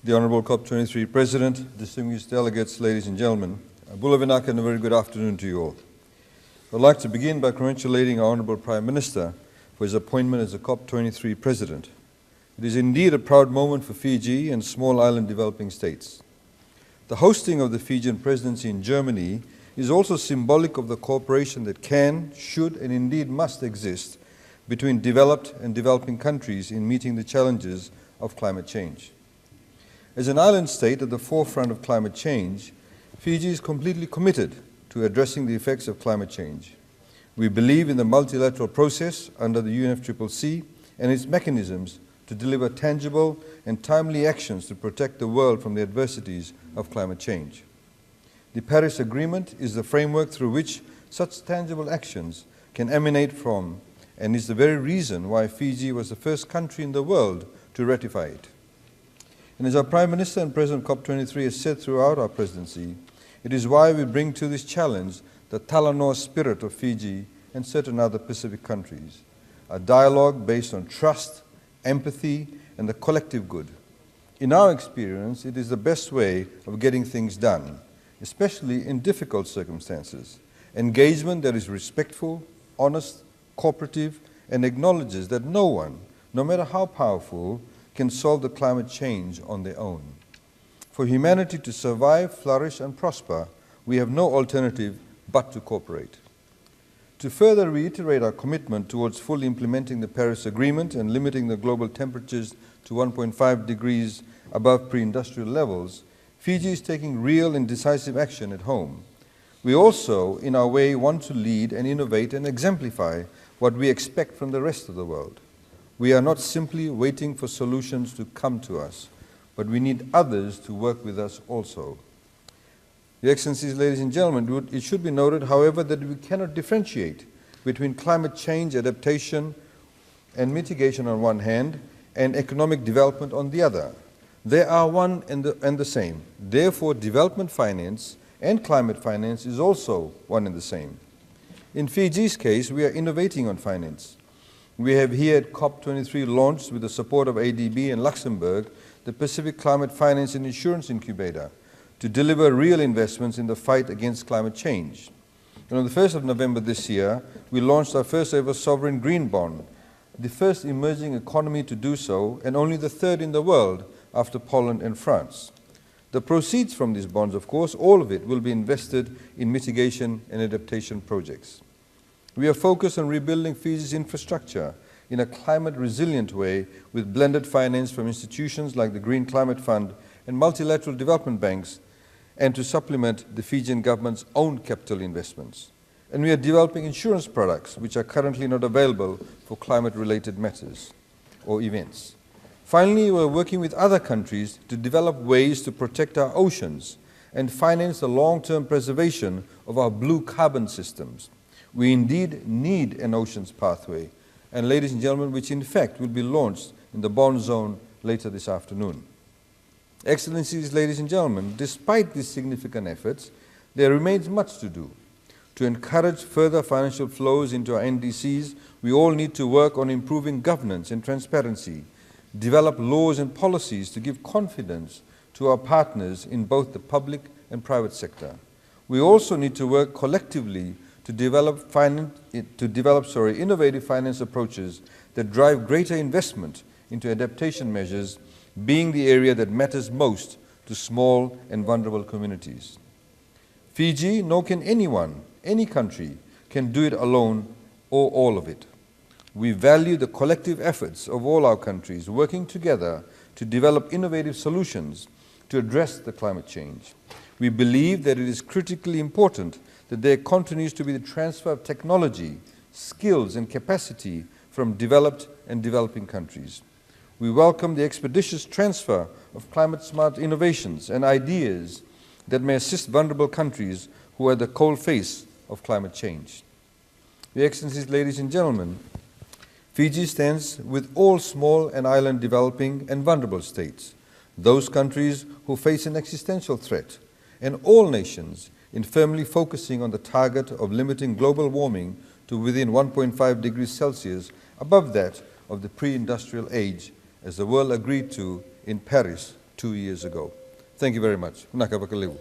the Honorable COP23 President, distinguished delegates, ladies and gentlemen, Bulavinak, and a very good afternoon to you all. I'd like to begin by congratulating our Honorable Prime Minister for his appointment as the COP23 President. It is indeed a proud moment for Fiji and small island developing states. The hosting of the Fijian presidency in Germany is also symbolic of the cooperation that can, should, and indeed must exist between developed and developing countries in meeting the challenges of climate change. As an island state at the forefront of climate change, Fiji is completely committed to addressing the effects of climate change. We believe in the multilateral process under the UNFCCC and its mechanisms to deliver tangible and timely actions to protect the world from the adversities of climate change. The Paris Agreement is the framework through which such tangible actions can emanate from, and is the very reason why Fiji was the first country in the world to ratify it. And as our Prime Minister and President COP23 has said throughout our presidency, it is why we bring to this challenge the Talanoa spirit of Fiji and certain other Pacific countries, a dialogue based on trust, empathy, and the collective good. In our experience, it is the best way of getting things done, especially in difficult circumstances. Engagement that is respectful, honest, cooperative, and acknowledges that no one, no matter how powerful, can solve the climate change on their own. For humanity to survive, flourish, and prosper, we have no alternative but to cooperate. To further reiterate our commitment towards fully implementing the Paris Agreement and limiting the global temperatures to 1.5 degrees above pre-industrial levels, Fiji is taking real and decisive action at home. We also, in our way, want to lead and innovate and exemplify what we expect from the rest of the world. We are not simply waiting for solutions to come to us, but we need others to work with us also. Your Excellencies, ladies and gentlemen, it should be noted, however, that we cannot differentiate between climate change adaptation and mitigation on one hand and economic development on the other. They are one and the same. Therefore, development finance and climate finance is also one and the same. In Fiji's case, we are innovating on finance. We have here at COP23 launched, with the support of ADB and Luxembourg, the Pacific Climate Finance and Insurance Incubator to deliver real investments in the fight against climate change. And on the 1st of November this year, we launched our first ever sovereign green bond, the first emerging economy to do so, and only the third in the world after Poland and France. The proceeds from these bonds, of course, all of it will be invested in mitigation and adaptation projects. We are focused on rebuilding Fiji's infrastructure in a climate-resilient way with blended finance from institutions like the Green Climate Fund and multilateral development banks, and to supplement the Fijian government's own capital investments. And we are developing insurance products which are currently not available for climate-related matters or events. Finally, we are working with other countries to develop ways to protect our oceans and finance the long-term preservation of our blue carbon systems. We indeed need an oceans pathway, and ladies and gentlemen, which in fact will be launched in the Bond Zone later this afternoon. Excellencies, ladies and gentlemen, despite these significant efforts, there remains much to do. To encourage further financial flows into our NDCs, we all need to work on improving governance and transparency, develop laws and policies to give confidence to our partners in both the public and private sector. We also need to work collectively to develop innovative finance approaches that drive greater investment into adaptation measures, being the area that matters most to small and vulnerable communities. Fiji, nor can anyone, any country, can do it alone or all of it. We value the collective efforts of all our countries working together to develop innovative solutions to address the climate change. We believe that it is critically important that there continues to be the transfer of technology, skills, and capacity from developed and developing countries. We welcome the expeditious transfer of climate-smart innovations and ideas that may assist vulnerable countries who are the cold face of climate change. Your Excellencies, ladies and gentlemen, Fiji stands with all small and island developing and vulnerable states, those countries who face an existential threat, and all nations in firmly focusing on the target of limiting global warming to within 1.5 degrees Celsius above that of the pre-industrial age, as the world agreed to in Paris 2 years ago. Thank you very much. Naka Bakalewu.